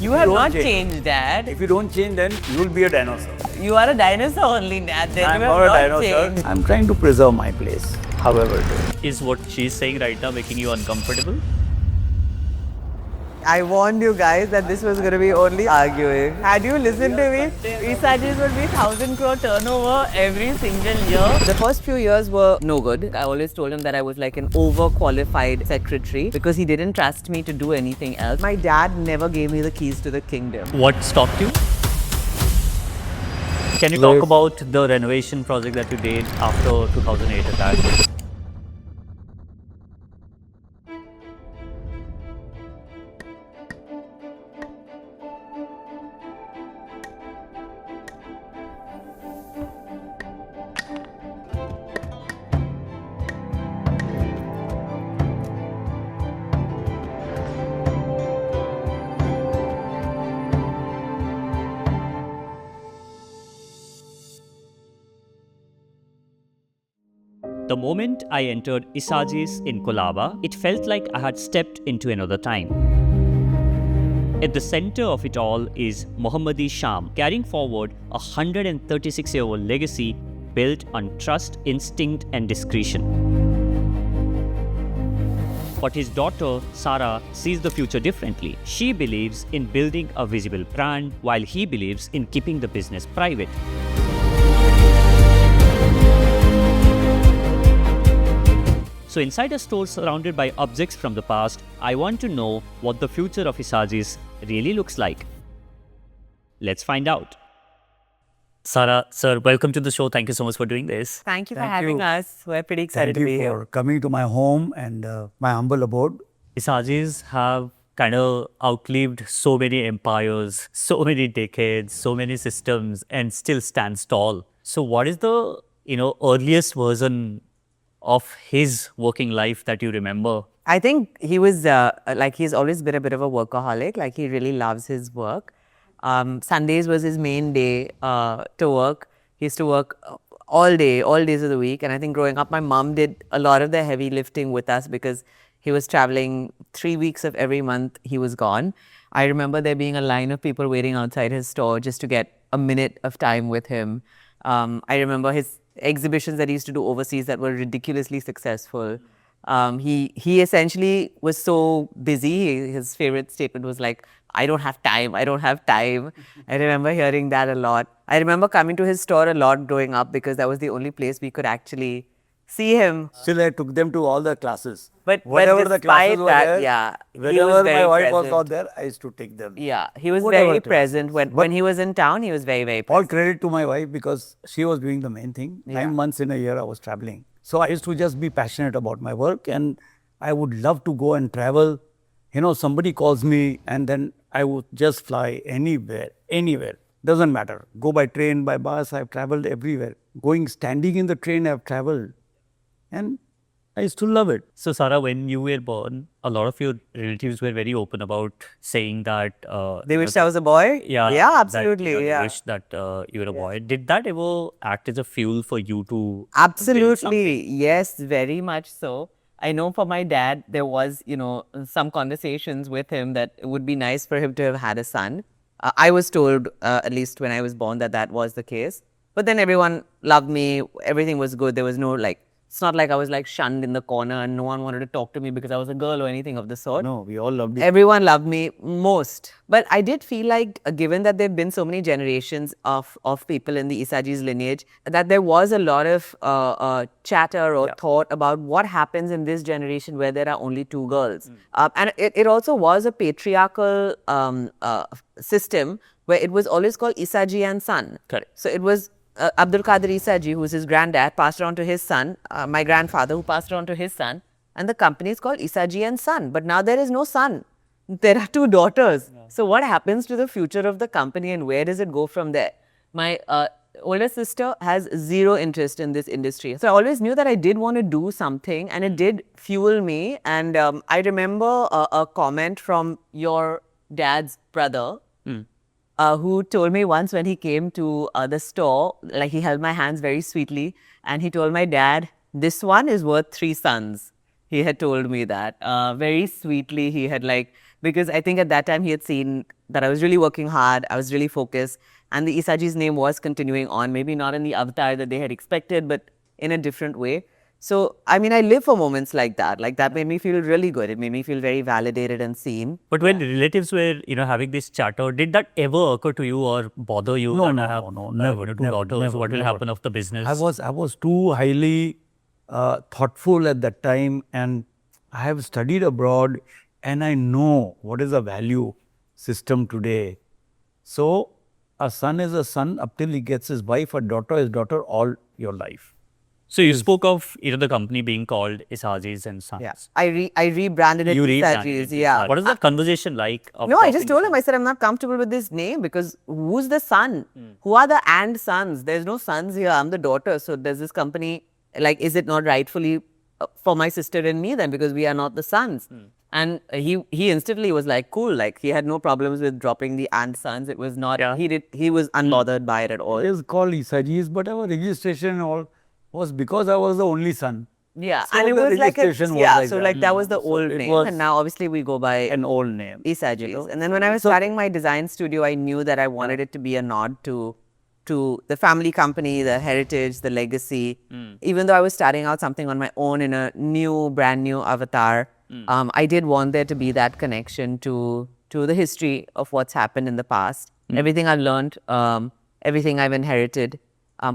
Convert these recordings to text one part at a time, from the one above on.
You have don't not change. changed, Dad. If you don't change, then you'll be a dinosaur. You are a dinosaur only, Dad. Then I'm you not have a not dinosaur. changed. I'm trying to preserve my place, however it is. Is what she's saying right now making you uncomfortable? I warned you guys that this was going to be only arguing. Had you listened to me, Essajees would be 1,000 crore turnover every single year. The first few years were no good. I always told him that I was like an overqualified secretary because he didn't trust me to do anything else. My dad never gave me the keys to the kingdom. What stopped you? Can you talk about the renovation project that you did after 2008 attack? The moment I entered Essajees in Colaba, it felt like I had stepped into another time. At the center of it all is Mohamedi Sham, carrying forward a 136-year-old legacy built on trust, instinct, and discretion. But his daughter, Sarah, sees the future differently. She believes in building a visible brand, while he believes in keeping the business private. So inside a store surrounded by objects from the past, I want to know what the future of Essajees really looks like. Let's find out. Sarah, sir, welcome to the show. Thank you so much for doing this. Thank you for Thank having you. us. We're pretty excited Thank to be you here. for coming to my home and my humble abode. Essajees have kind of outlived so many empires, so many decades, so many systems, and still stands tall. So what is the, earliest version of his working life that you remember? I think he was he's always been a bit of a workaholic. Like he really loves his work. Sundays was his main day to work. He used to work all days of the week. And I think growing up, my mom did a lot of the heavy lifting with us because he was traveling 3 weeks of every month he was gone. I remember there being a line of people waiting outside his store just to get a minute of time with him. I remember his exhibitions that he used to do overseas that were ridiculously successful. He essentially was so busy. His favorite statement was like, I don't have time. I remember hearing that a lot. I remember coming to his store a lot growing up because that was the only place we could actually see him. Still, I took them to all the classes. But whatever the classes were that, there, yeah, he was whenever very my wife was present. not there, I used to take them. Yeah, he was Whatever very it is. present. When he was in town, he was very, very present. All credit to my wife because she was doing the main thing. 9 months in a year I was traveling. So I used to just be passionate about my work and I would love to go and travel. Somebody calls me and then I would just fly anywhere. Doesn't matter. Go by train, by bus, I've traveled everywhere. Standing in the train, I've traveled. And I used to love it. So Sarah, when you were born, a lot of your relatives were very open about saying that... They wished I was a boy? Yeah, absolutely. They wish that you were a boy. Did that ever act as a fuel for you to... Absolutely. Yes, very much so. I know for my dad, there was, some conversations with him that it would be nice for him to have had a son. I was told, at least when I was born, that was the case. But then everyone loved me. Everything was good. There was no it's not like I was shunned in the corner and no one wanted to talk to me because I was a girl or anything of the sort. No, we all loved you. Everyone loved me most. But I did feel like, given that there have been so many generations of people in the Essajees lineage, that there was a lot of chatter or thought about what happens in this generation where there are only 2 girls. And it also was a patriarchal system where it was always called Essajees and Son. Correct. So it was Abdul Qadir Essajees, who was his granddad, passed it on to his son, my grandfather, who passed it on to his son, and the company is called Essajees and Son. But now there is no son. There are 2 daughters. Yeah. So what happens to the future of the company and where does it go from there? My older sister has zero interest in this industry. So I always knew that I did want to do something and it did fuel me. And I remember a comment from your dad's brother, who told me once when he came to the store, he held my hands very sweetly and he told my dad, this one is worth 3 sons. He had told me that very sweetly. He had because I think at that time he had seen that I was really working hard, I was really focused, and the Essajees name was continuing on, maybe not in the avatar that they had expected, but in a different way. So, I mean, I live for moments like that. Like, that made me feel really good. It made me feel very validated and seen. But when relatives were, having this chatter, did that ever occur to you or bother you? No, that no, I have, no, never, two never, daughters, never, what will never. happen of the business? I was too highly thoughtful at that time, and I have studied abroad, and I know what is the value system today. So a son is a son up till he gets his wife, a daughter is daughter all your life. So you spoke of the company being called Essajees and Sons. Yeah. I rebranded it You to rebranded Essajees, it. yeah. What is that conversation like? No, I just told him, I said, I'm not comfortable with this name because who's the son? Who are the and sons? There's no sons here. I'm the daughter. So there's this company, like, is it not rightfully for my sister and me then because we are not the sons? And he instantly was like, cool. Like, he had no problems with dropping the and sons. It was not, he was unbothered by it at all. It is called Essajees, but our registration and all was because I was the only son. Yeah, So and it the was like registration was yeah, like so that. like that was the So old it name, was and now obviously we go by an old name. Essajees. And then when I was starting my design studio, I knew that I wanted it to be a nod to the family company, the heritage, the legacy. Even though I was starting out something on my own in a brand new avatar, I did want there to be that connection to the history of what's happened in the past, everything I've learned, everything I've inherited,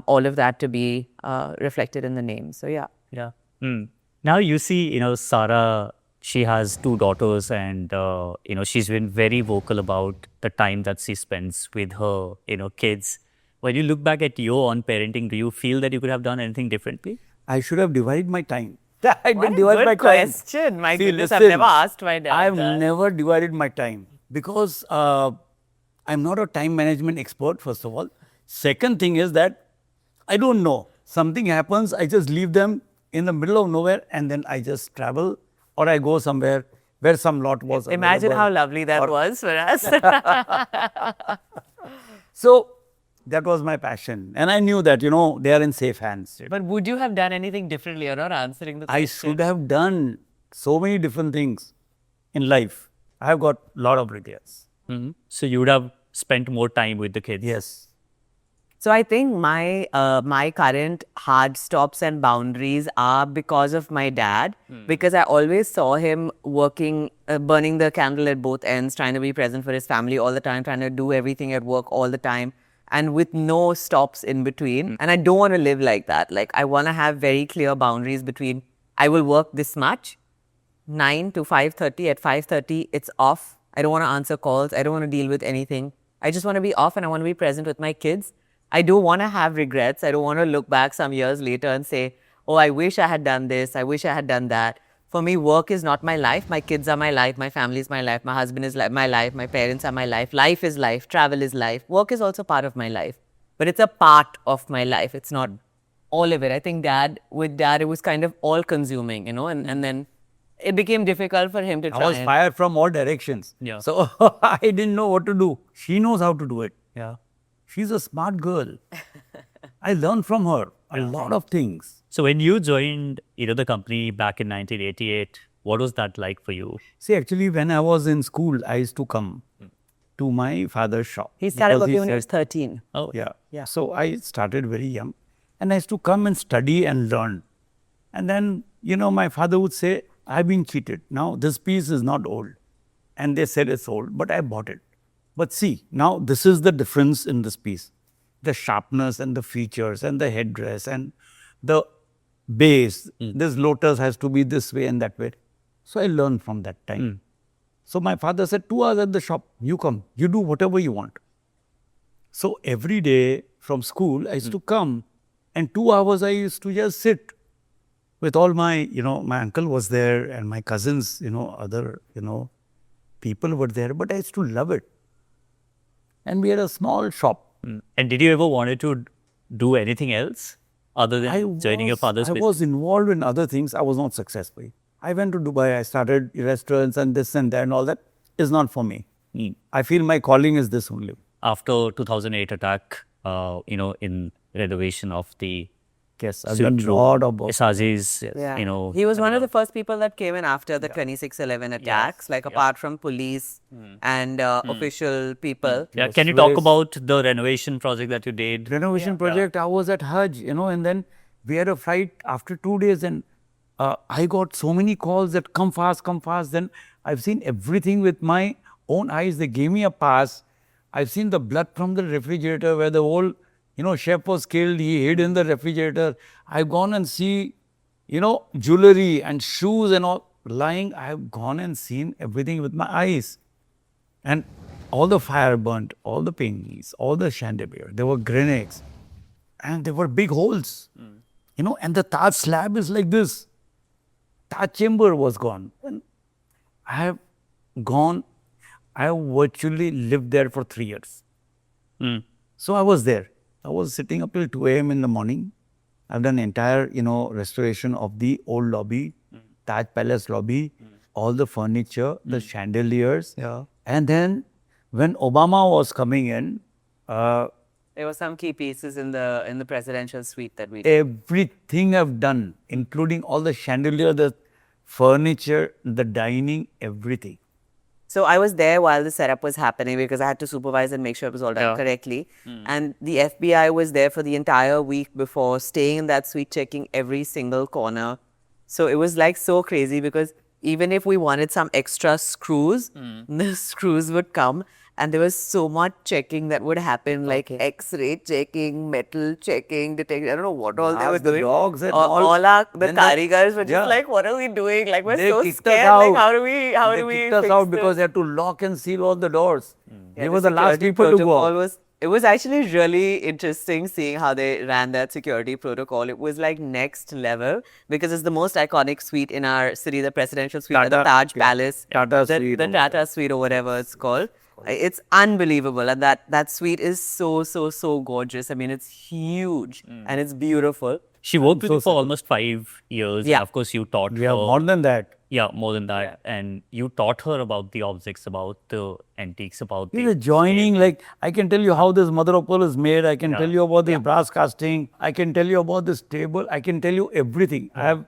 all of that to be reflected in the name. So yeah. Yeah. Now you see, Sarah, she has two daughters and, she's been very vocal about the time that she spends with her, kids. When you look back at your own parenting, do you feel that you could have done anything differently? I should have divided my time. I What didn't a divide good my question. time. My See, goodness, I've listen, never asked my dad I've that. never divided my time because I'm not a time management expert, first of all. Second thing is that I don't know. Something happens, I just leave them in the middle of nowhere and then I just travel or I go somewhere where some lot was Imagine available. how lovely that was for us. So that was my passion. And I knew that, they are in safe hands. But would you have done anything differently? You're not answering the I question. should have done so many different things in life. I have got a lot of regrets. So you would have spent more time with the kids? Yes. So I think my current hard stops and boundaries are because of my dad, because I always saw him working, burning the candle at both ends, trying to be present for his family all the time, trying to do everything at work all the time, and with no stops in between. And I don't want to live like that. Like, I want to have very clear boundaries between, I will work this much, 9 to 5:30. At 5:30, it's off. I don't want to answer calls. I don't want to deal with anything. I just want to be off and I want to be present with my kids. I don't want to have regrets. I don't want to look back some years later and say, oh, I wish I had done this. I wish I had done that. For me, work is not my life. My kids are my life. My family is my life. My husband is my life. My parents are my life. Life is life. Travel is life. Work is also part of my life. But it's a part of my life. It's not all of it. I think with dad, it was kind of all consuming, and then it became difficult for him to try. I was fired from all directions. Yeah. So I didn't know what to do. She knows how to do it. Yeah. She's a smart girl. I learned from her a lot of things. So when you joined, the company back in 1988, what was that like for you? See, actually, when I was in school, I used to come to my father's shop. He started because working when he was 13. Oh, Yeah. So I started very young and I used to come and study and learn. And then, my father would say, I've been cheated. Now, this piece is not old. And they said it's old, but I bought it. But see, now this is the difference in this piece. The sharpness and the features and the headdress and the base. This lotus has to be this way and that way. So I learned from that time. So my father said, 2 hours at the shop, you come, you do whatever you want. So every day from school, I used to come and 2 hours I used to just sit with all my, my uncle was there and my cousins, other, people were there, but I used to love it. And we had a small shop. And did you ever wanted to do anything else other than joining your father's I business? was involved in other things. I was not successful. I went to Dubai. I started restaurants and this and that and all that is not for me. I feel my calling is this only. After 2008 attack, in renovation of the Yes, I've done a lot of books. Essajees, Yeah. you know. He was one of the first people that came in after the 26/11 attacks, like apart from police and official people. Yeah, Yes, can you talk whereas- about the renovation project that you did? Renovation project, I was at Hajj, and then we had a flight after 2 days, and I got so many calls that come fast, come fast. Then I've seen everything with my own eyes. They gave me a pass. I've seen the blood from the refrigerator where the whole, chef was killed. He hid in the refrigerator. I've gone and see, jewelry and shoes and all lying. I've gone and seen everything with my eyes. And all the fire burnt, all the paintings, all the chandelier, there were grenades, and there were big holes. And the Taj slab is like this. Taj chamber was gone. And I have virtually lived there for 3 years. So I was there. I was sitting up till 2 a.m. in the morning. I've done entire, restoration of the old lobby, Taj Palace lobby, all the furniture, the chandeliers. Yeah. And then when Obama was coming in, There were some key pieces in the presidential suite that we did. everything I've done, including all the chandelier, the furniture, the dining, everything. So I was there while the setup was happening because I had to supervise and make sure it was all done correctly. And the FBI was there for the entire week before, staying in that suite, checking every single corner. So it was like so crazy because even if we wanted some extra screws, the screws would come. And there was so much checking that would happen, like X-ray checking, metal checking, detecting. I don't know what all they were Ask the doing. dogs and all the then the- karigars were just yeah. like, what are we doing? Like, we're They so kicked us scared. out. Like, how do we They kicked us fix out this? because they had to lock and seal all the doors. Yeah, They were the last security people to go protocol out. it was actually really interesting seeing how they ran that security protocol. It was like next level because it's the most iconic suite in our city, the presidential suite at the Tata- Taj yeah, Palace. Tata the, suite The or Tata suite or whatever it's called. It's unbelievable. And that suite is so gorgeous. I mean, it's huge and it's beautiful. She worked with so you for sad. almost 5 years. Yeah. And of course, you taught We have her. more than that. Yeah, more than that. And you taught her about the objects, about the antiques, about These the are joining, like, I can tell you how this mother of pearl is made. I can tell you about this brass casting. I can tell you about this table. I can tell you everything. I have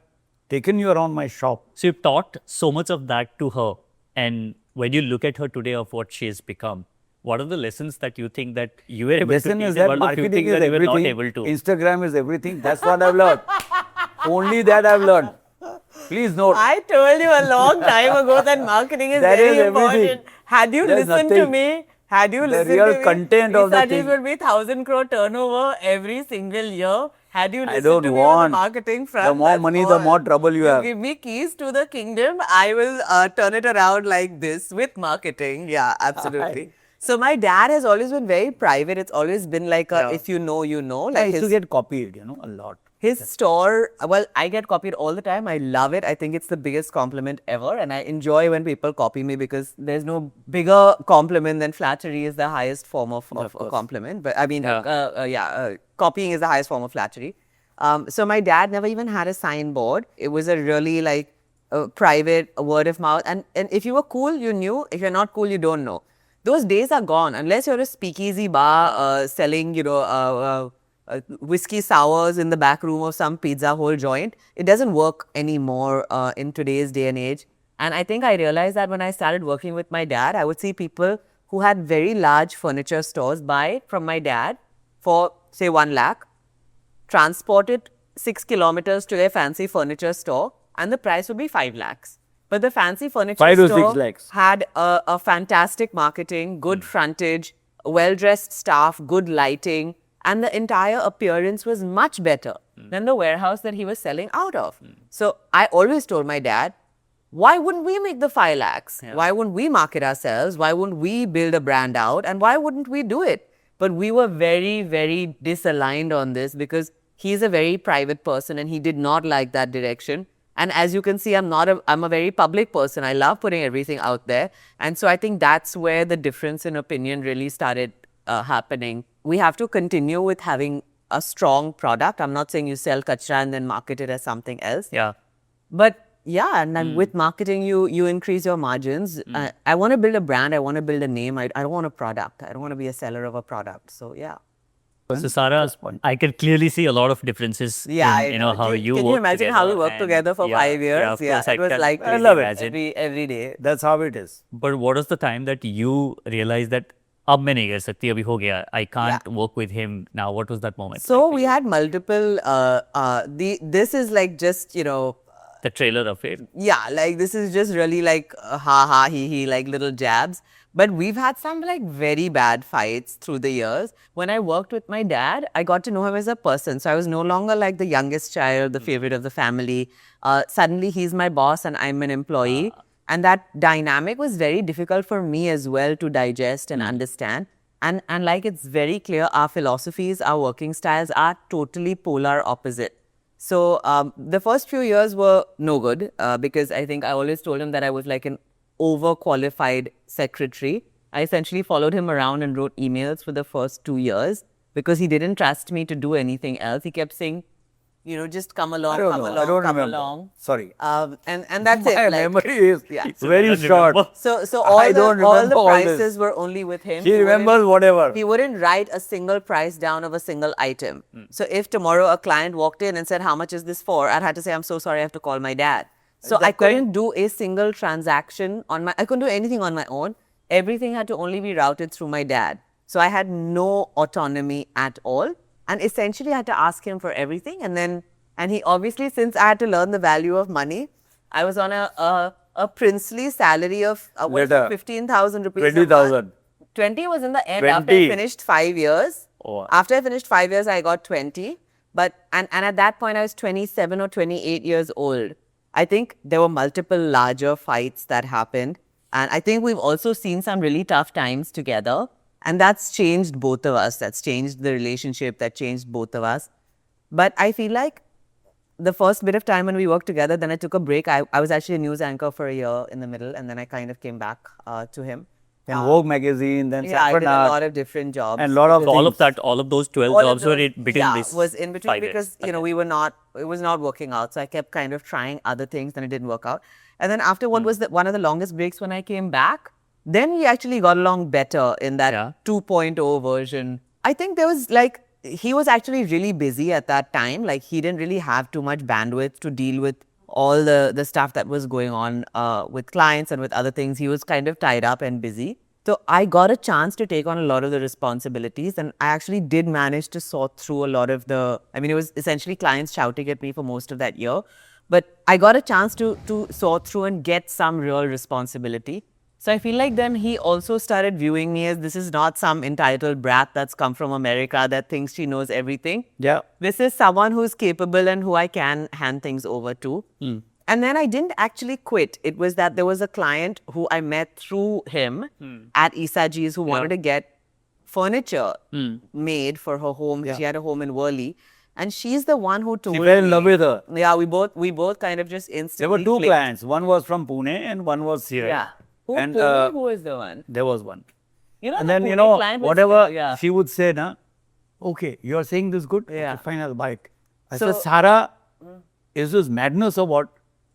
taken you around my shop. So you've taught so much of that to her. And when you look at her today of what she has become, what are the lessons that you think that you were able Lesson to teach is and that what are few marketing things is that you were not everything. able to? Instagram is everything. That's what I've learned. Only that I've learned. Please note. I told you a long time ago that marketing is That very is everything. important. Had you There's listened to nothing. me, had you The listened real to me, content of the Essajees thing. would be 1,000 crore turnover every single year. Had you listened don't to me want. on the marketing front, The more that's money, the all. more trouble you have. Give me keys to the kingdom, I will turn it around like this with marketing. Yeah, absolutely. So my dad has always been very private. It's always been like a, if you know, you know. I Like used to get copied, a lot. his store, well, I get copied all the time. I love it. I think it's the biggest compliment ever. And I enjoy when people copy me because there's no bigger compliment than flattery is the highest form of a compliment. But I mean, copying is the highest form of flattery. So my dad never even had a signboard. It was a really like private word of mouth. And if you were cool, you knew. If you're not cool, you don't know. Those days are gone. Unless you're a speakeasy bar selling, whiskey sours in the back room of some pizza hole joint. It doesn't work anymore in today's day and age. And I think I realized that when I started working with my dad, I would see people who had very large furniture stores buy it from my dad for, say, 1 lakh, transport it 6 kilometers to a fancy furniture store, and the price would be 5 lakhs. But the fancy furniture 5 to 6 store lakhs. had a fantastic marketing, good frontage, well-dressed staff, good lighting, and the entire appearance was much better than the warehouse that he was selling out of. So I always told my dad, why wouldn't we make the 5 lakhs? Why wouldn't we market ourselves? Why wouldn't we build a brand out? And why wouldn't we do it? But we were very, very disaligned on this because he's a very private person and he did not like that direction. And as you can see, I'm a very public person. I love putting everything out there. And so I think that's where the difference in opinion really started happening. We have to continue with having a strong product. I'm not saying you sell kachra and then market it as something else. Yeah. But yeah, and then with marketing, you increase your margins. I want to build a brand. I want to build a name. I don't want a product. I don't want to be a seller of a product. So yeah. So Sarah, I can clearly see a lot of differences Yeah, in, how you can work you imagine how we together worked and- together for yeah, 5 years? Yeah, of course, it was like I crazy. love it. Imagine. every day. That's how it is. But what was the time that you realized that अब मैं नहीं कर सकती अभी हो गया I can't work with him now? What was that moment? So we had multiple. This is like just The trailer of it. yeah, like this is just really like ha ha he like little jabs. But we've had some like very bad fights through the years. When I worked with my dad, I got to know him as a person. So I was no longer like the youngest child, the favorite of the family. Suddenly he's my boss and I'm an employee. And that dynamic was very difficult for me as well to digest and understand. And like it's very clear, our philosophies, our working styles are totally polar opposite. So the first few years were no good because I think I always told him that I was like an overqualified secretary. I essentially followed him around and wrote emails for the first 2 years because he didn't trust me to do anything else. He kept saying, just come along, I don't come know. along, I don't come remember. along. Very And that's My it. Like, memory is very short. So I all don't the all remember the all prices this. were only with him. He wouldn't- remembers whatever. He wouldn't write a single price down of a single item. So if tomorrow a client walked in and said, "How much is this for?" I'd have to say, "I'm so sorry, I have to call my dad." So I couldn't do a single transaction I couldn't do anything on my own. Everything had to only be routed through my dad. So I had no autonomy at all. And essentially I had to ask him for everything. And he obviously, since I had to learn the value of money, I was on a princely salary of Later. 15,000 rupees. 20,000. 20 was in the end after I 20. finished 5 years. Oh. After I finished 5 years, I got 20. But and at that point, I was 27 or 28 years old. I think there were multiple larger fights that happened. And I think we've also seen some really tough times together. And that's changed both of us. That's changed the relationship. That changed both of us. But I feel like the first bit of time when we worked together, then I took a break. I was actually a news anchor for a year in the middle. And then I kind of came back to him. And Vogue magazine, then Yeah, I did a Saffron lot of different jobs. and a lot of So all of things. that, all of those 12 All of jobs were those- in between yeah, this was in between 5 years. because Okay. it was not working out. So I kept kind of trying other things, and it didn't work out. And then after what was one of the longest breaks when I came back, then we actually got along better in that Yeah. 2.0 version. I think there was like he was actually really busy at that time. Like he didn't really have too much bandwidth to deal with all the stuff that was going on with clients and with other things. He was kind of tied up and busy. So I got a chance to take on a lot of the responsibilities, and I actually did manage to sort through a lot of it was essentially clients shouting at me for most of that year, but I got a chance to sort through and get some real responsibility. So I feel like then he also started viewing me as this is not some entitled brat that's come from America that thinks she knows everything. Yeah. This is someone who's capable and who I can hand things over to. And then I didn't actually quit. It was that there was a client who I met through him at Essajees who wanted to get furniture made for her home. Yeah. She had a home in Worli. And she's the one who told He fell in me- love with her. Yeah, we both kind of just instantly There were two clicked. clients. One was from Pune and one was here. Yeah. Who, And, Pune, who is the one? There was one. You know, And the then, Pune client was- whatever yeah. she would say, na, okay, you are saying this good? Yeah. Okay, fine, I'll buy it. I So- said, Sarah, is this madness or what?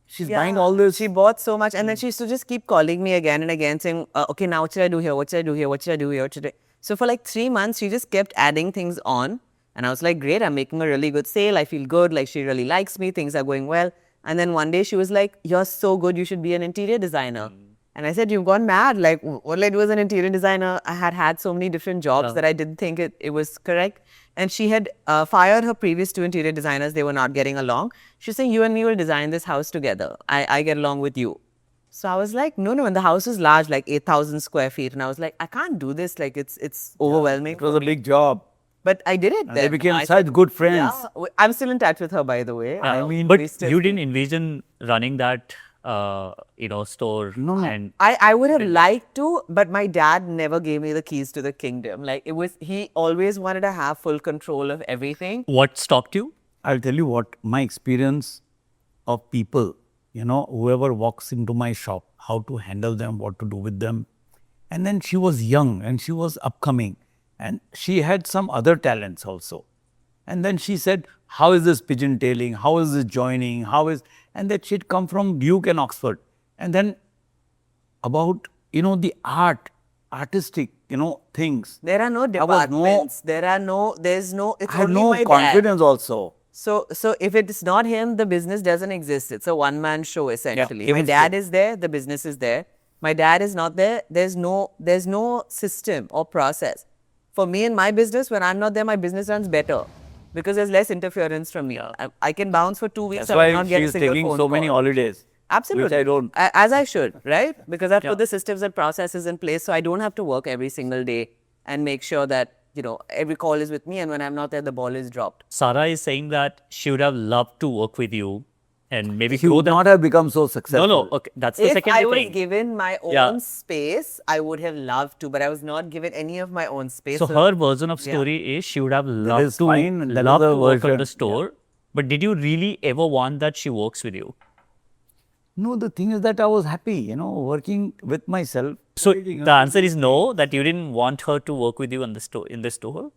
She's buying all this. She bought so much, and then she used to just keep calling me again and again, saying, "Okay, now what should I do here? What should I do here? What should I do here? What should I?" So for like 3 months, she just kept adding things on, and I was like, "Great, I'm making a really good sale. I feel good. Like she really likes me. Things are going well." And then one day she was like, "You're so good. You should be an interior designer." And I said, "You've gone mad. Like, all I do as an interior designer, I had so many different jobs that I didn't think it was correct." And she had fired her previous 2 interior designers. They were not getting along. She was saying, "You and me will design this house together. I get along with you." So I was like, no. And the house was large, like 8,000 square feet. And I was like, I can't do this. Like, it's overwhelming. It was a big job. But I did it And then. they became I such said, good friends. Yeah, I'm still in touch with her, by the way. I mean, but we still- you didn't envision running that, store. No. And I would have liked to, but my dad never gave me the keys to the kingdom. Like he always wanted to have full control of everything. what stopped you? I'll tell you what, my experience of people, whoever walks into my shop, how to handle them, what to do with them. And then she was young and she was upcoming and she had some other talents also. And then she said, how is this pigeon tailing? How is this joining? And that she'd come from Duke and Oxford. And then about, the art, artistic, things. There are no I was departments. There's no, it's I had only no my dad. confidence also. So if it's not him, the business doesn't exist. It's a one-man show essentially. My even dad so. is there, the business is there. My dad is not there. There's no system or process. For me in my business, when I'm not there, my business runs better because there's less interference from me. I can bounce for 2 weeks. That's I will why not get a she's single taking phone so many call. holidays. Absolutely. Which I don't. As I should, right? Because I've put the systems and processes in place so I don't have to work every single day and make sure that, every call is with me, and when I'm not there, the ball is dropped. Sarah is saying that she would have loved to work with you and maybe She grow would the... not have become so successful. No, okay, that's the If second I was thing. given my own Yeah. space, I would have loved to, but I was not given any of my own space. So her version of story is she would have loved is fine, that is loved the to work on version, the store. But did you really ever want that she works with you? No, the thing is that I was happy, working with myself. So the answer is no, that you didn't want her to work with you on the store in the store.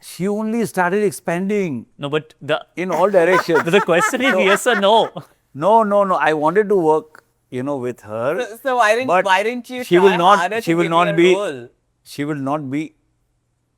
She only started expanding No, but in all directions. the question is yes or no. No. I wanted to work, with her. So why didn't you she try will not, harder she to will give not me a be, role? she will not be,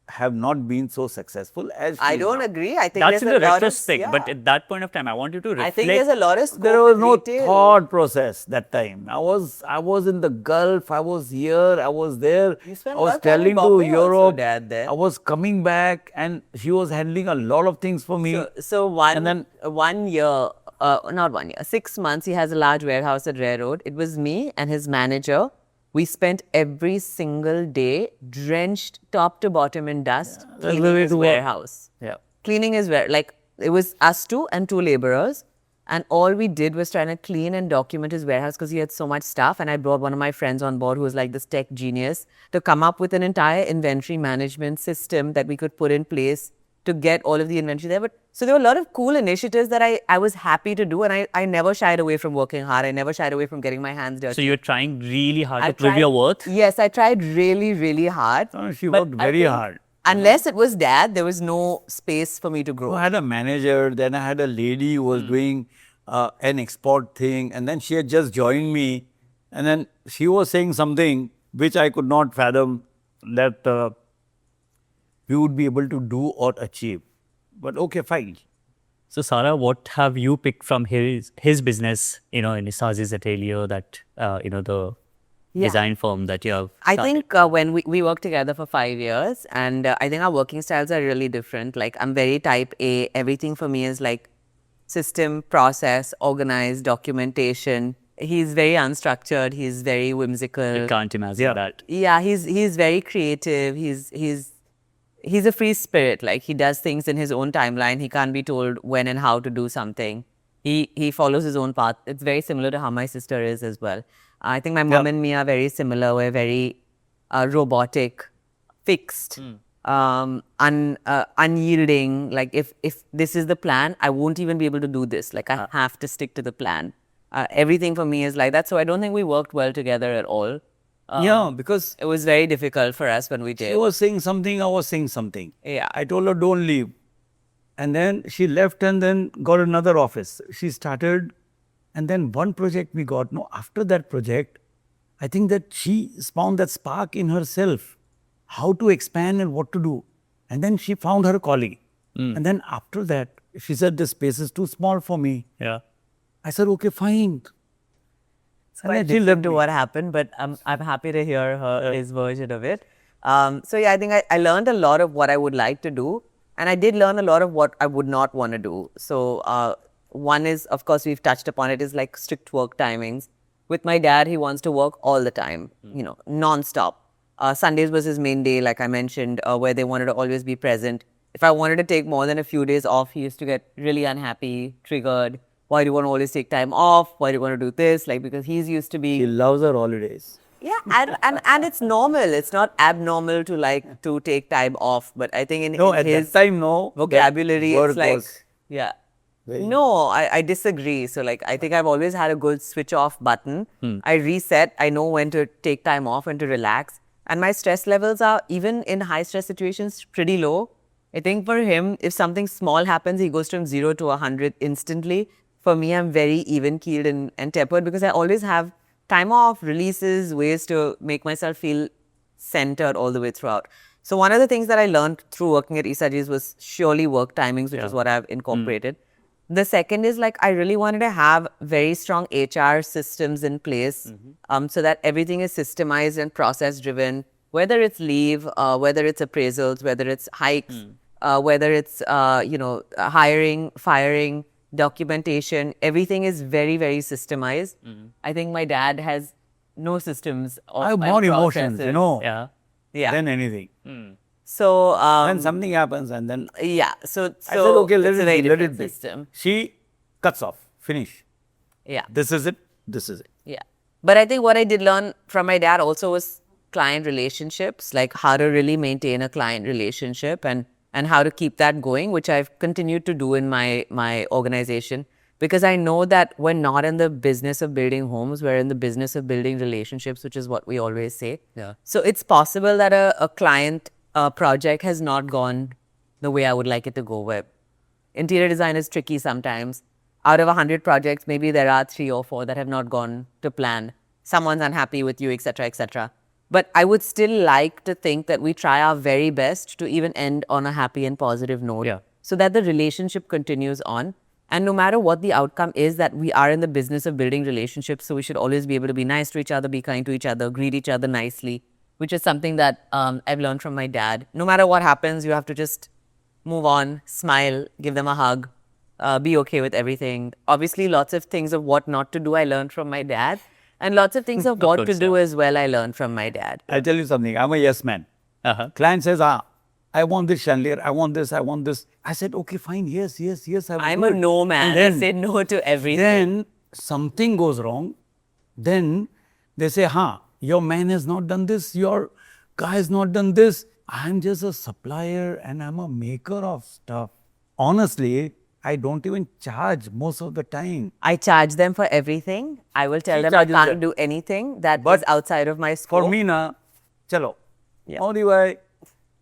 have not been so successful as she I is don't now. agree. I think That's in there's the a lot of, retrospect. But at that point of time, I want you to reflect. I think there's a lot of scope There was in no retail. thought process that time. I was in the Gulf. I was here. I was there. You spent I a lot was of time in traveling to Bombay also, Europe. Dad, there. I was coming back, and she was handling a lot of things for me. So one year, not 1 year, 6 months, he has a large warehouse at Railroad. It was me and his manager. We spent every single day drenched top to bottom in dust that's the cleaning way his to work. warehouse. Yeah. Cleaning his warehouse. Like, it was us two and two laborers. And all we did was trying to clean and document his warehouse because he had so much stuff. And I brought one of my friends on board who was like this tech genius to come up with an entire inventory management system that we could put in place to get all of the inventory there. But so there were a lot of cool initiatives that I was happy to do. And I never shied away from working hard. I never shied away from getting my hands dirty. So you're trying really hard I to prove tried- your worth. Yes, I tried really, really hard. She But worked I very think hard. Unless it was Dad, there was no space for me to grow. I had a manager, then I had a lady who was doing an export thing, and then she had just joined me, and then she was saying something which I could not fathom that we would be able to do or achieve. But okay, fine. So Sarah, what have you picked from his business, in Essajees Atelier, that, the Yeah. design firm that you have I started? think when we worked together for 5 years, and I think our working styles are really different. Like, I'm very type A. Everything for me is like system, process, organized, documentation. He's very unstructured. He's very whimsical. I can't imagine that. Yeah, he's very creative. He's a free spirit. Like, he does things in his own timeline. He can't be told when and how to do something. He follows his own path. It's very similar to how my sister is as well. I think my mom and me are very similar. We're very robotic, fixed, unyielding. Like, if this is the plan, I won't even be able to do this. Like, I have to stick to the plan. Everything for me is like that. So I don't think we worked well together at all. Yeah, because It was very difficult for us when we did. she was saying something, I was saying something. Yeah. I told her, don't leave. And then she left and then got another office. She started, and then one project we got. No, after that project, I think that she found that spark in herself, how to expand and what to do. And then she found her calling. And then after that, she said, this space is too small for me. Yeah. I said, okay, fine. It's quite different to what happened, but I'm happy to hear his version of it. So yeah, I think I learned a lot of what I would like to do, and I did learn a lot of what I would not want to do. So one is, of course, we've touched upon it, is like strict work timings. With my dad, he wants to work all the time, non-stop. Sundays was his main day, like I mentioned, where they wanted to always be present. If I wanted to take more than a few days off, he used to get really unhappy, triggered. Why do you want to always take time off? Why do you want to do this? Like, because he's used to be... She loves her holidays. Yeah, and it's normal. It's not abnormal to take time off. But I think in At his that time, no. vocabulary, That it's word like, was yeah. very- No, I disagree. So like, I think I've always had a good switch off button. I reset. I know when to take time off and to relax. And my stress levels are, even in high stress situations, pretty low. I think for him, if something small happens, he goes from 0 to 100 instantly. For me, I'm very even-keeled and tempered because I always have time off, releases, ways to make myself feel centered all the way throughout. So one of the things that I learned through working at Essajees was surely work timings, which is what I've incorporated. The second is like I really wanted to have very strong HR systems in place so that everything is systemized and process driven, whether it's leave, whether it's appraisals, whether it's hikes, whether it's, hiring, firing, documentation, everything is very, very systemized. I think my dad has no systems. I have more emotions, Yeah. than anything. So, Then something happens and then yeah. So I said, okay, let it's a it very be, let different it be. system. She cuts off, finish. Yeah. This is it, this is it. Yeah. But I think what I did learn from my dad also was client relationships, like how to really maintain a client relationship and how to keep that going, which I've continued to do in my organization. Because I know that we're not in the business of building homes, we're in the business of building relationships, which is what we always say. Yeah. So it's possible that a client project has not gone the way I would like it to go. Where interior design is tricky sometimes. Out of 100 projects, maybe there are 3 or 4 that have not gone to plan. Someone's unhappy with you, etc., etc. But I would still like to think that we try our very best to even end on a happy and positive note, so that the relationship continues on. And no matter what the outcome is, that we are in the business of building relationships, so we should always be able to be nice to each other, be kind to each other, greet each other nicely, which is something that I've learned from my dad. No matter what happens, you have to just move on, smile, give them a hug, be okay with everything. Obviously, lots of things of what not to do I learned from my dad. And lots of things of what to do as well I learned from my dad. I'll tell you something, I'm a yes man. Client says, I want this chandelier, I want this, I want this. I said, okay, fine, yes, I'm a no man. I say no to everything. Then something goes wrong. Then they say, your man has not done this, your guy has not done this. I'm just a supplier and I'm a maker of stuff. Honestly, I don't even charge most of the time. I charge them for everything. I will tell them I can't do anything that is outside of my scope. For me, chalo, Mohamedi bhai,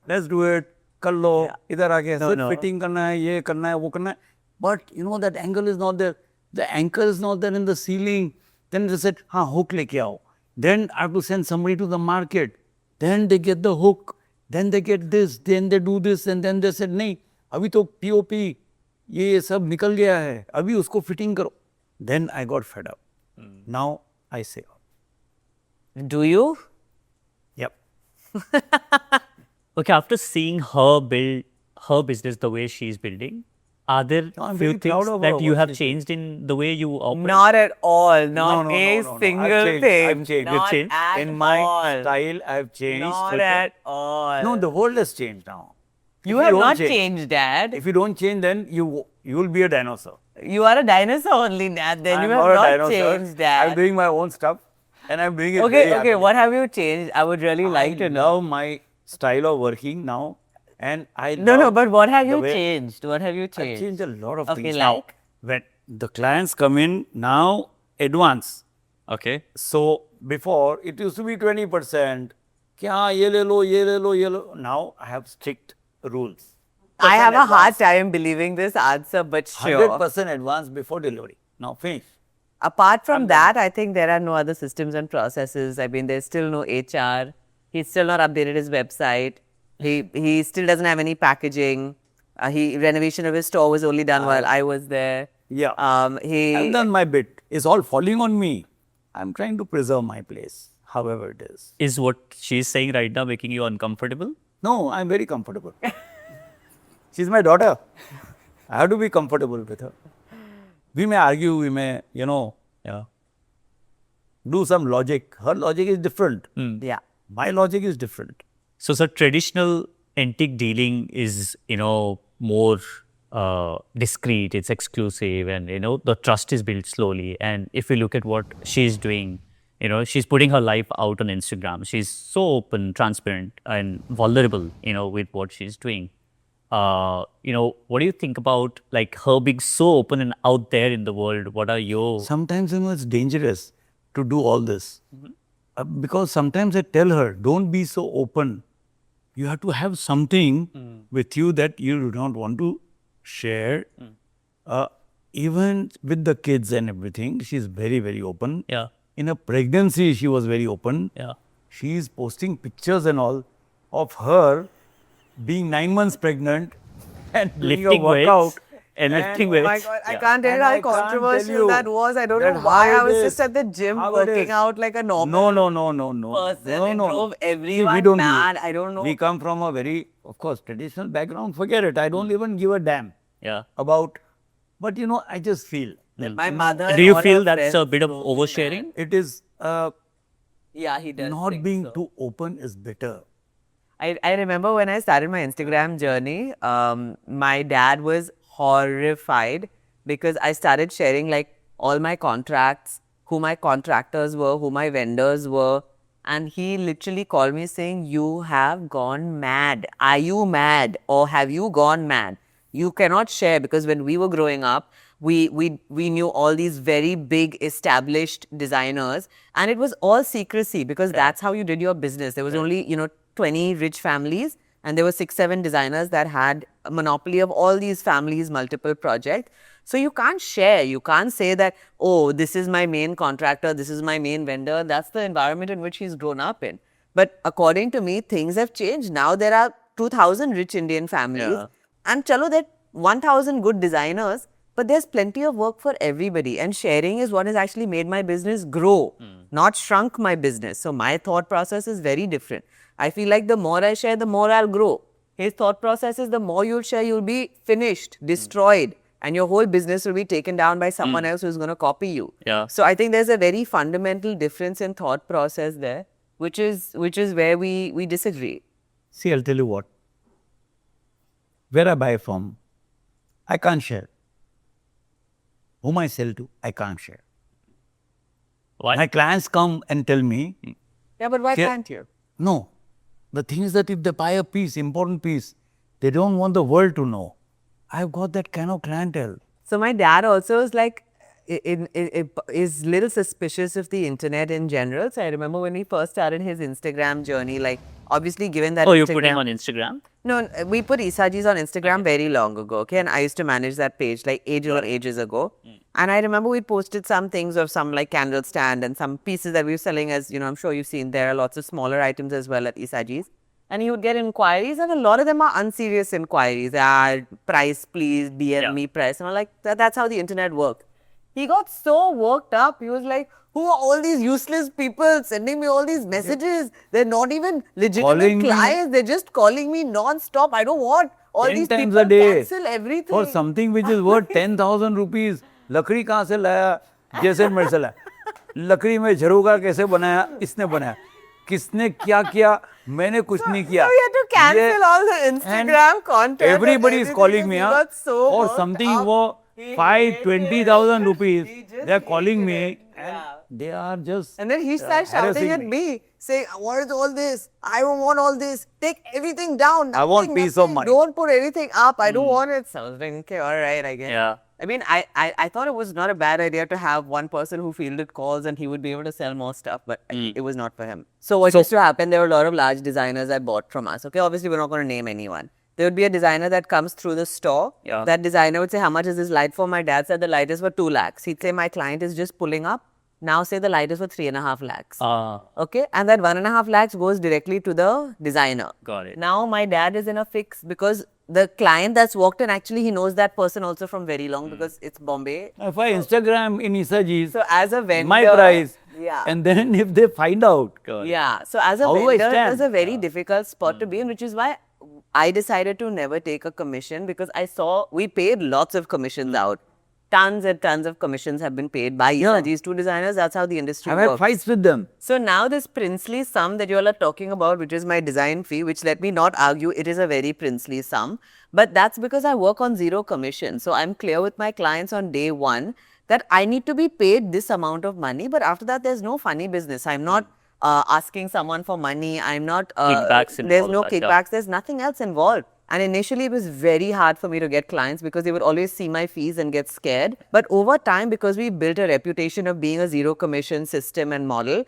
let's do it. Kar lo, idhar aake, fitting karna hai, ye karna hai, wo karna hai. But that angle is not there. The anchor is not there in the ceiling. Then they said, hook leke aao. Then I have to send somebody to the market. Then they get the hook. Then they get this. Then they do this. And then they said, nahi, abhi to POP, ye sab nikal gaya hai. Abhi usko fitting karo. Then I got fed up. Now I say, do you? Yep. Okay, after seeing her build her business the way she's building, are there few things that you have changed in the way you operate? Not at all. Not a No. single thing. I've changed. Not at in my all. style, I've changed. Not at all. No, the world has changed now. You have not changed, Dad. If you don't change, then you will be a dinosaur. You are a dinosaur only, Dad. Then I'm you have not a not dinosaur. changed, Dad. I'm doing my own stuff, and I'm doing it very Okay, happily. what have you changed? I would really like to I know. love my style of working now, and I No, love but what have the you way- changed? What have you I've changed? changed a lot of Okay, things like? now. When the clients come in now, advance. Okay. So before it used to be 20%. Kya ye le lo, ye le lo, ye lo. Now I have strict rules. I have a hard time believing this answer, but sure. 100% advance before delivery. Now finish. Apart from that, I think there are no other systems and processes. I mean, there's still no HR. He's still not updated his website. He still doesn't have any packaging. Renovation of his store was only done while I was there. Yeah. He I've done my bit. It's all falling on me. I'm trying to preserve my place, however it is. Is what she's saying right now making you uncomfortable? No, I'm very comfortable. She's my daughter. I have to be comfortable with her. We may argue, we may, do some logic. Her logic is different. yeah. My logic is different. So, sir, traditional antique dealing is, more discreet, it's exclusive, and, the trust is built slowly. And if you look at what she's doing, she's putting her life out on Instagram. She's so open, transparent, and vulnerable, with what she's doing. What do you think about like her being so open and out there in the world? What are your... Sometimes, it's dangerous to do all this. Because sometimes I tell her, don't be so open. You have to have something with you that you do not want to share. Even with the kids and everything, she's very, very open. Yeah. In a pregnancy, she was very open. Yeah. she is posting pictures and all of her being 9 months pregnant and doing a Lifting workout. weights and lifting Oh my weights. God, I Yeah. can't tell And you I how can't tell controversial you that was. I don't that know why. how I was it just is, at the gym how it working is. out like a normal No. person. No, It no. drove See, everyone we don't mad. I don't know. We come from a very, of course, traditional background. Forget it. I don't even give a damn Yeah. about. But you know, I just feel that My mother. Do and you all feel her that's a friends bit of drove me oversharing? mad. it is Yeah, he does. not think being so. too open is better. I remember when I started my Instagram journey, my dad was horrified because I started sharing like all my contracts, who my contractors were, who my vendors were. And he literally called me saying, "You have gone mad. Are you mad or have you gone mad? You cannot share," because when we were growing up, we knew all these very big established designers, and it was all secrecy because that's how you did your business. There was only 20 rich families, and there were 6-7 designers that had a monopoly of all these families, multiple projects. So you can't share. You can't say that, oh, this is my main contractor, this is my main vendor. That's the environment in which he's grown up in. But according to me, things have changed. Now there are 2,000 rich Indian families. Yeah. And chalo, there are 1,000 good designers, but there's plenty of work for everybody. And sharing is what has actually made my business grow, not shrunk my business. So my thought process is very different. I feel like the more I share, the more I'll grow. His thought process is the more you'll share, you'll be finished, destroyed, and your whole business will be taken down by someone else who's going to copy you. Yeah. So I think there's a very fundamental difference in thought process there, which is where we disagree. See, I'll tell you what. Where I buy from, I can't share. Whom I sell to, I can't share. Why? My clients come and tell me, Yeah, but why Here- can't you? no. The thing is that if they buy a piece, important piece, they don't want the world to know. I've got that kind of clientele. So my dad also is like, is little suspicious of the internet in general. So I remember when he first started his Instagram journey, like obviously given that Oh, you Instagram, put him on Instagram? No, we put Essajees on Instagram very long ago, okay? And I used to manage that page like ages ago. And I remember we posted some things of some like candle stand and some pieces that we were selling as, I'm sure you've seen there are lots of smaller items as well at Essajees. And he would get inquiries, and a lot of them are unserious inquiries. Price, please, DM me price. And I'm like, that's how the internet works. He got so worked up. He was like, who are all these useless people sending me all these messages? They're not even legitimate Calling me- clients. They're just calling me non-stop. I don't want all 10 these times people a day cancel everything. for something which is worth 10,000 rupees. लकड़ी कहाँ से लाया? जैसलमेर से लाया. लकड़ी में झरोगा कैसे बनाया? इसने बनाया. किसने क्या किया? मैंने कुछ नहीं किया. So you had to cancel ये- all the Instagram and content. Everybody is and calling everything. me He huh? got so for worked something up. for He 5-20,000 rupees. He just They are calling me hated it. and Yeah. they are just And then he started shouting harassing at me, saying, what is all this? I don't want all this. Take everything down. I want Nothing, peace of nothing. mind. Don't put anything up. I don't want it. So I was like, okay, all right, I guess. Yeah. I mean, I thought it was not a bad idea to have one person who fielded calls and he would be able to sell more stuff, but it was not for him. So what used to happen, there were a lot of large designers that bought from us. Okay, obviously we're not going to name anyone. There would be a designer that comes through the store. Yeah. That designer would say, how much is this light for? My dad said the light is for 2 lakhs. He'd say, my client is just pulling up. Now say the light is for 3.5 lakhs. Okay, and that 1.5 lakhs goes directly to the designer. Got it. Now my dad is in a fix because the client that's walked in, actually he knows that person also from very long because it's Bombay. if I Instagram in Essajees, So as a vendor, my price, yeah. and then if they find out, Yeah. So as a How do I vendor, it was stand? a very difficult spot to be in, which is why I decided to never take a commission because I saw we paid lots of commissions out. Tons and tons of commissions have been paid by these two designers. That's how the industry I've had works. fights with them. So now this princely sum that you all are talking about, which is my design fee, which let me not argue, it is a very princely sum. But that's because I work on zero commission. So I'm clear with my clients on day one that I need to be paid this amount of money. But after that, there's no funny business. I'm not asking someone for money. I'm not, Kickbacks and there's all no that, yeah. kickbacks. There's nothing else involved. And initially, it was very hard for me to get clients because they would always see my fees and get scared. But over time, because we built a reputation of being a zero commission system and model,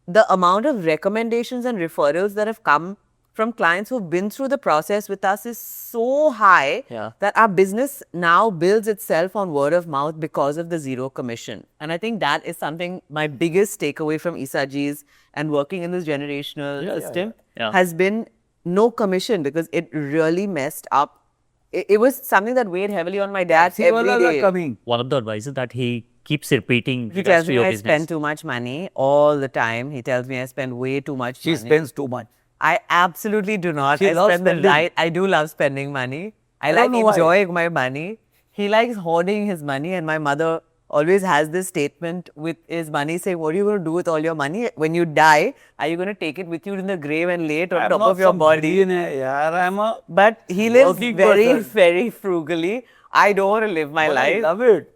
the amount of recommendations and referrals that have come from clients who've been through the process with us is so high that our business now builds itself on word of mouth because of the zero commission. And I think that is something, my biggest takeaway from Essajees and working in this generational system has been no commission, because it really messed up. It was something that weighed heavily on my dad every day. Coming. One of the advices that he keeps repeating. He tells me I spend too much money all the time. He tells me I spend way too much She money. spends too much. I absolutely do not. She loves spending. I do love spending money. I like enjoying my money. He likes hoarding his money, and my mother always has this statement with his money saying, what are you going to do with all your money? When you die, are you going to take it with you in the grave and lay it on top of your body? But he lives very frugally. I don't want to live my life. I love it.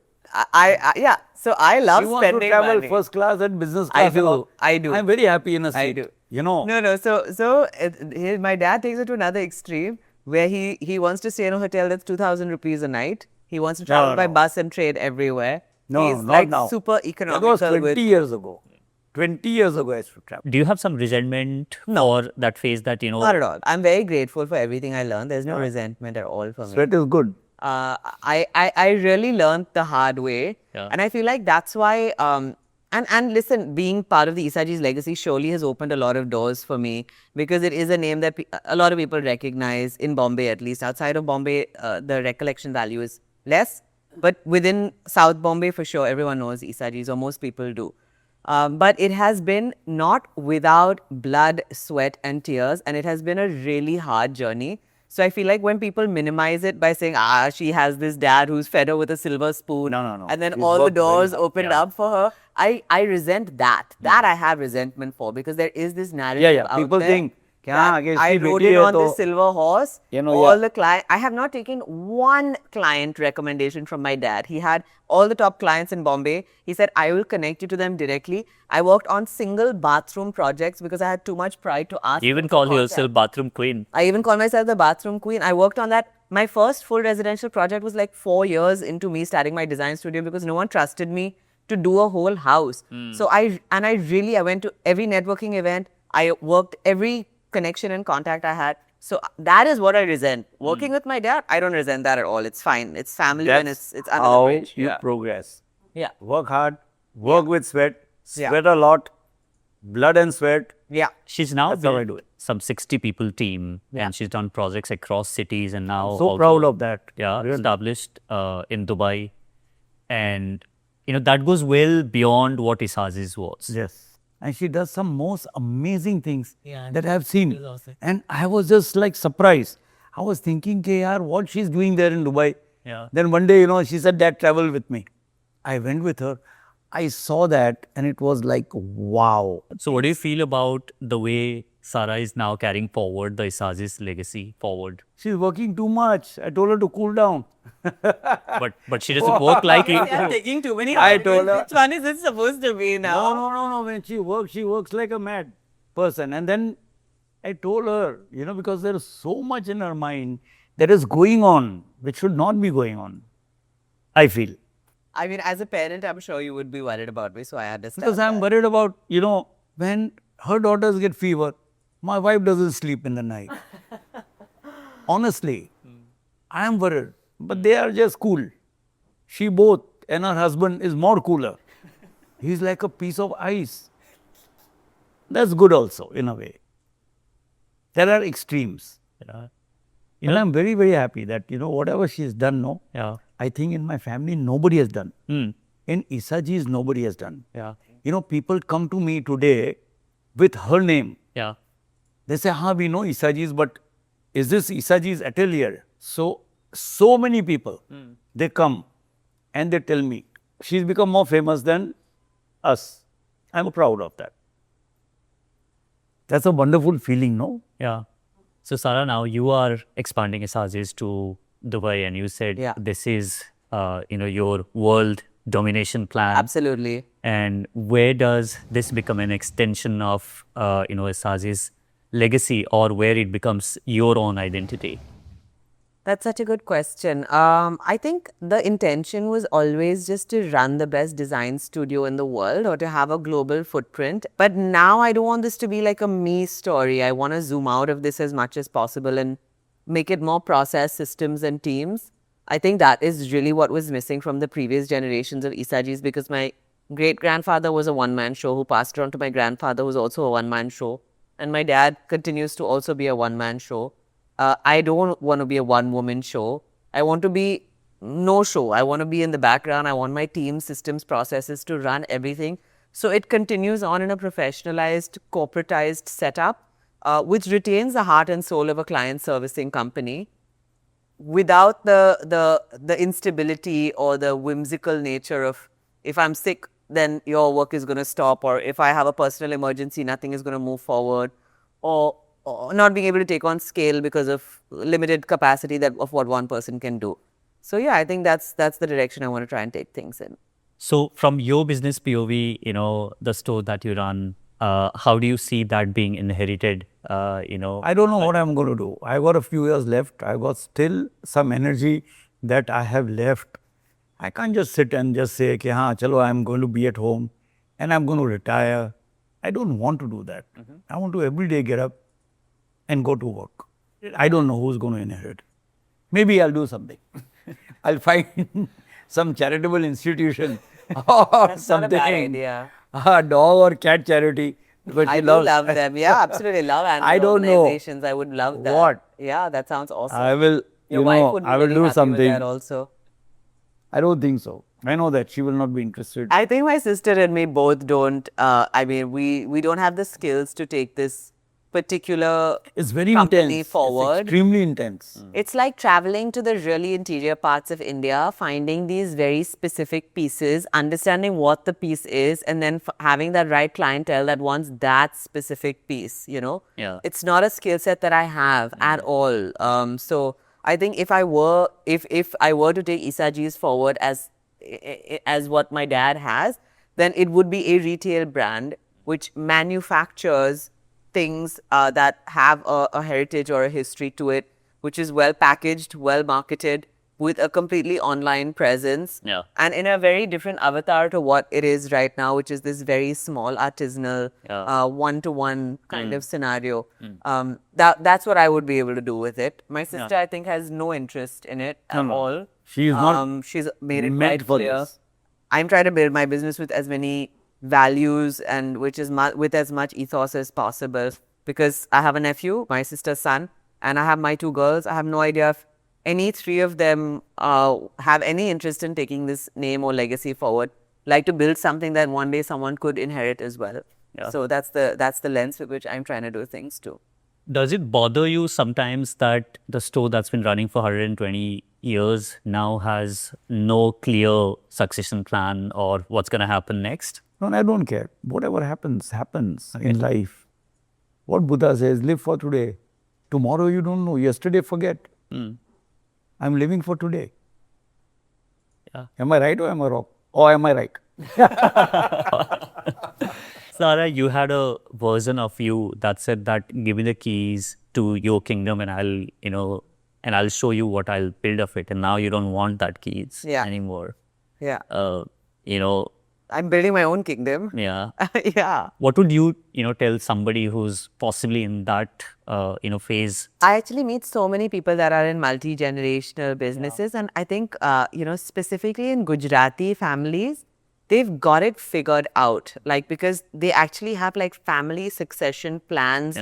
So I love you spending want to travel money. first class and business class. I do. I'm very happy in a seat. I do. You know. No. So my dad takes it to another extreme where he wants to stay in a hotel that's 2,000 rupees a night. He wants to travel by bus and train everywhere. He's not like now. super economical. That was 20 years ago. 20 years ago I used to travel. Do you have some resentment for that phase that, Not at all. I'm very grateful for everything I learned. There's no resentment at all for me. Sweat is good. I really learned the hard way. And I feel like that's why, and listen, being part of the Essajees legacy surely has opened a lot of doors for me, because it is a name that a lot of people recognize in Bombay, at least. Outside of Bombay, the recollection value is less. But within South Bombay, for sure, everyone knows Essajees, or most people do. But it has been not without blood, sweat and tears, and it has been a really hard journey. So I feel like when people minimize it by saying, she has this dad who's fed her with a silver spoon. No. And then all the doors opened up for her. I resent that. That I have resentment for, because there is this narrative out People there think, I rode in on this silver horse. All the client, I have not taken one client recommendation from my dad. He had all the top clients in Bombay. He said, I will connect you to them directly. I worked on single bathroom projects because I had too much pride to ask. You even call yourself bathroom queen. I even call myself the bathroom queen. I worked on that. My first full residential project was like 4 years into me starting my design studio, because no one trusted me to do a whole house. So I went to every networking event. I worked every connection and contact I had. So that is what I resent. Working with my dad, I don't resent that at all. It's fine. It's family and it's under the bridge. You progress. Yeah. Work hard, work with sweat, sweat a lot, blood and sweat. Yeah. She's now That's how I do it. some 60 people team, and she's done projects across cities, and now So also, proud of that. really. Established in Dubai, and that goes well beyond what Essajees was. Yes. And she does some most amazing things that I have seen. And I was just like surprised. I was thinking, what she's doing there in Dubai. Yeah. Then one day, she said, Dad, travel with me. I went with her. I saw that and it was like, wow. So what do you feel about the way Sarah is now carrying forward the Essajees legacy forward? She's working too much. I told her to cool down. But she doesn't work like it. I'm taking too many I told her. Which one is it supposed to be now? No. When she works like a mad person. And then I told her, because there is so much in her mind that is going on, which should not be going on, I feel. I mean, as a parent, I'm sure you would be worried about me, so I understand. Because I'm worried about, when her daughters get fever, my wife doesn't sleep in the night. Honestly, I am worried. But they are just cool. She both and her husband is more cooler. He's like a piece of ice. That's good also, in a way. There are extremes. And I'm very, very happy that, whatever she's done, I think in my family, nobody has done. In Essajees, nobody has done. People come to me today with her name. They say, we know Essajees, but is this Essajees Atelier? So many people, they come and they tell me, she's become more famous than us. I'm proud of that. That's a wonderful feeling, no? Yeah. So Sarah, now you are expanding Essajees to Dubai, and you said this is, your world domination plan. Absolutely. And where does this become an extension of, Essajees legacy, or where it becomes your own identity? That's such a good question. I think the intention was always just to run the best design studio in the world or to have a global footprint. But now I don't want this to be like a me story. I want to zoom out of this as much as possible and make it more process, systems, and teams. I think that is really what was missing from the previous generations of Essajees, because my great-grandfather was a one-man show who passed on to my grandfather, who was also a one-man show. And my dad continues to also be a one-man show. I don't want to be a one-woman show. I want to be no show. I want to be in the background. I want my team, systems, processes to run everything. So it continues on in a professionalized, corporatized setup, which retains the heart and soul of a client servicing company without the instability or the whimsical nature of, if I'm sick, then your work is going to stop, or if I have a personal emergency, nothing is going to move forward, or not being able to take on scale because of limited capacity of what one person can do. So yeah, I think that's the direction I want to try and take things in. So from your business POV, the store that you run, how do you see that being inherited? I don't know what I'm going to do. I got a few years left. I got still some energy that I have left. I can't just sit and just say, okay, chalo, I'm going to be at home and I'm going to retire. I don't want to do that. I want to every day get up and go to work. I don't know who's going to inherit. Maybe I'll do something. I'll find some charitable institution or That's something. not a bad idea. A dog or cat charity. Because I do love them. Yeah, absolutely love animal I don't know. organizations. I would love that. What? Yeah, that sounds awesome. I will, Your wife would be I will really do happy something. with that also. I don't think so. I know that she will not be interested. I think my sister and me both don't. We don't have the skills to take this particular It's very company intense. forward. It's extremely intense. It's like traveling to the really interior parts of India, finding these very specific pieces, understanding what the piece is, and then having that right clientele that wants that specific piece, Yeah. It's not a skill set that I have at all. So I think if I were to take Essajees forward as what my dad has, then it would be a retail brand which manufactures things that have a heritage or a history to it, which is well packaged, well marketed, with a completely online presence, Yeah. and in a very different avatar to what it is right now, which is this very small artisanal, one-to-one kind of scenario. That's what I would be able to do with it. My sister, I think, has no interest in it at all. She is not She's made it meant quite for clear. this. I'm trying to build my business with as many values and with as much ethos as possible, because I have a nephew, my sister's son, and I have my two girls. I have no idea if any three of them have any interest in taking this name or legacy forward, like to build something that one day someone could inherit as well. Yeah. So that's the lens with which I'm trying to do things too. Does it bother you sometimes that the store that's been running for 120 years now has no clear succession plan or what's going to happen next? No, I don't care. Whatever happens, happens in life. What Buddha says, live for today. Tomorrow you don't know. Yesterday forget. I'm living for today. Yeah. Am I right or am I wrong? Or am I right? Sarah, you had a version of you that said that give me the keys to your kingdom and I'll show you what I'll build of it. And now you don't want that keys anymore. Yeah. You know, I'm building my own kingdom. yeah. Yeah. What would you, tell somebody who's possibly in that, phase? I actually meet so many people that are in multi-generational businesses. And I think, specifically in Gujarati families, they've got it figured out. Like, because they actually have like family succession plans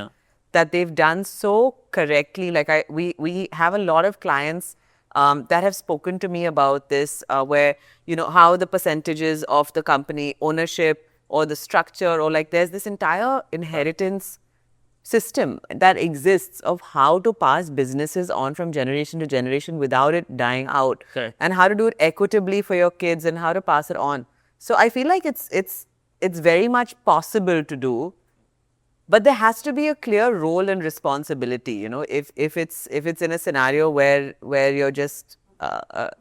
that they've done so correctly. Like we have a lot of clients that have spoken to me about this, where, how the percentages of the company ownership or the structure, or like there's this entire inheritance system that exists of how to pass businesses on from generation to generation without it dying out. Correct. And how to do it equitably for your kids and how to pass it on. So I feel like it's very much possible to do. But there has to be a clear role and responsibility, if it's in a scenario where you're just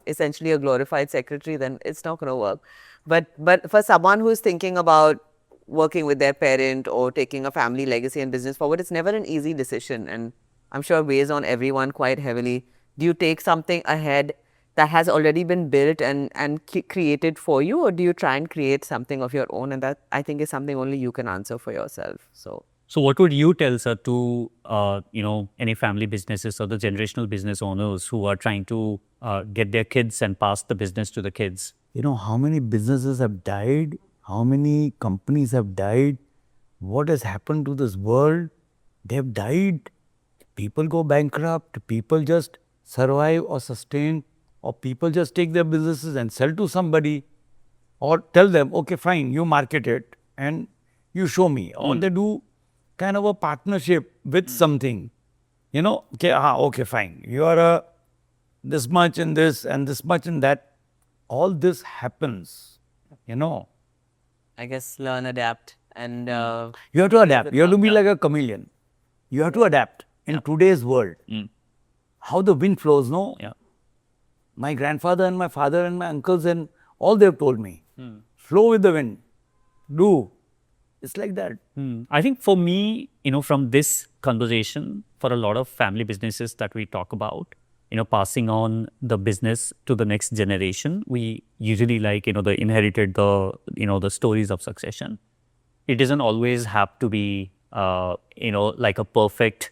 essentially a glorified secretary, then it's not going to work. But for someone who's thinking about working with their parent or taking a family legacy and business forward, it's never an easy decision, and I'm sure weighs on everyone quite heavily. Do you take something ahead that has already been built and created for you, or do you try and create something of your own? And that, I think, is something only you can answer for yourself. So what would you tell, sir, to any family businesses or the generational business owners who are trying to get their kids and pass the business to the kids? You know how many businesses have died? How many companies have died? What has happened to this world? They have died. People go bankrupt. People just survive or sustain, or people just take their businesses and sell to somebody, or tell them, okay, fine, you market it and you show me. Or they do kind of a partnership with something. Okay, fine. You are this much in this and this much in that. All this happens, I guess learn, adapt, and You have to adapt. You have to be like a chameleon. You have to adapt in today's world. How the wind flows, no? Yeah. My grandfather and my father and my uncles and all they've told me. Flow with the wind. Do. It's like that. I think for me, from this conversation, for a lot of family businesses that we talk about, passing on the business to the next generation, we usually like, the inherited, the stories of succession. It doesn't always have to be, like a perfect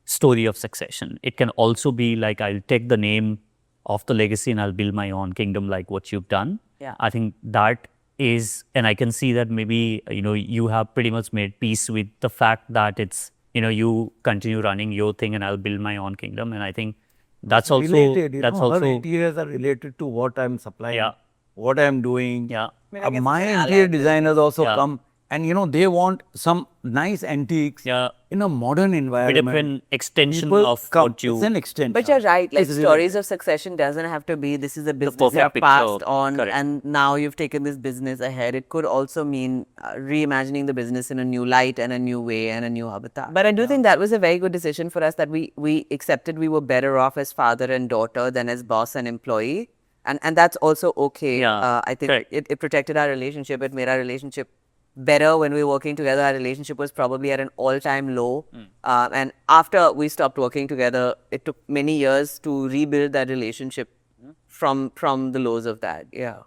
story of succession. It can also be like, I'll take the name of the legacy and I'll build my own kingdom like what you've done. Yeah. I think that is, and I can see that maybe, you have pretty much made peace with the fact that it's, you continue running your thing and I'll build my own kingdom. And I think that's also, Related, that's also, her interiors are related to what I'm supplying, Yeah. what I'm doing. yeah. My interior designers also Yeah. come and they want some nice antiques Yeah. in a modern Bit environment. of an extension People of come. what you, It's an extension. But you're right, like It's really- stories of succession doesn't have to be this is a business perfect you've picture. passed on Correct. and now you've taken this business ahead. It could also mean reimagining the business in a new light and a new way and a new habitat. But I do think that was a very good decision for us, that we accepted we were better off as father and daughter than as boss and employee. And that's also okay. Yeah, I think correct. it protected our relationship. It made our relationship better when we were working together. Our relationship was probably at an all-time low. And after we stopped working together, it took many years to rebuild that relationship from the lows of that. Yeah.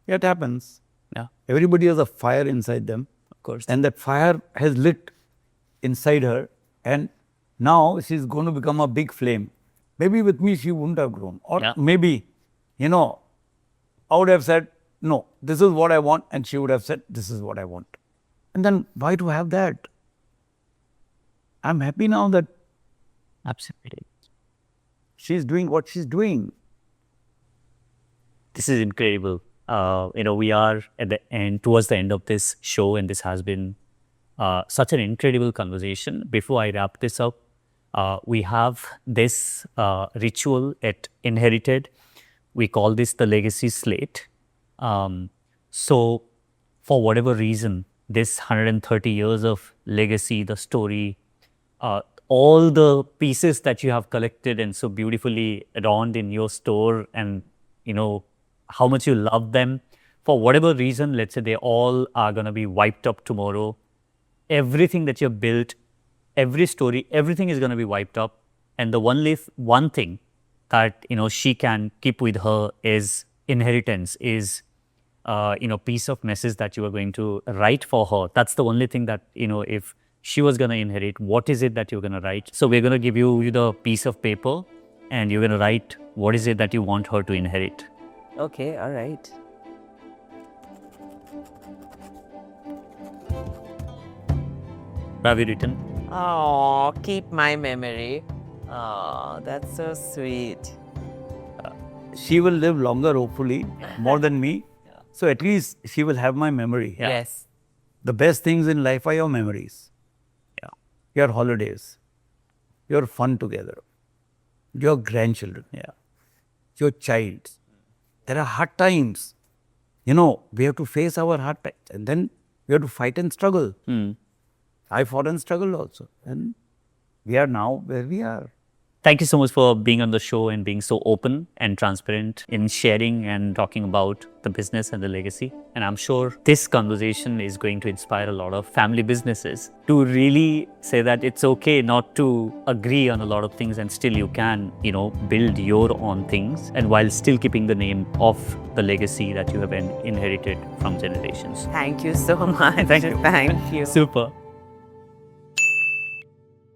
It happens. yeah, Everybody has a fire inside them. of course. And that fire has lit inside her. And now she's going to become a big flame. Maybe with me, she wouldn't have grown. Or Yeah. maybe, I would have said, no, this is what I want. And she would have said, this is what I want. And then why to have that? I'm happy now that Absolutely. she's doing what she's doing. This is incredible. We are at the end, towards the end of this show, and this has been such an incredible conversation. Before I wrap this up, we have this ritual at Inherited. We call this the Legacy Slate. So, for whatever reason, this 130 years of legacy, the story, all the pieces that you have collected and so beautifully adorned in your store, and how much you love them, for whatever reason, let's say they all are going to be wiped up tomorrow. Everything that you've built, every story, everything is going to be wiped up. And the one thing that she can keep with her is inheritance, is piece of message that you are going to write for her. That's the only thing that if she was going to inherit, what is it that you're going to write? So we're going to give you the piece of paper, and you're going to write what is it that you want her to inherit. Okay, all right. What have you written? Oh, keep my memory. Oh, that's so sweet. She will live longer, hopefully, more than me. So at least she will have my memory. Yeah. Yes. The best things in life are your memories. Yeah. Your holidays, your fun together, your grandchildren, Yeah. your child. There are hard times. We have to face our hard times, and then we have to fight and struggle. I fought and struggled also. And we are now where we are. Thank you so much for being on the show and being so open and transparent in sharing and talking about the business and the legacy. And I'm sure this conversation is going to inspire a lot of family businesses to really say that it's okay not to agree on a lot of things and still you can, build your own things and while still keeping the name of the legacy that you have inherited from generations. Thank you so much. Thank you. Thank you. Super.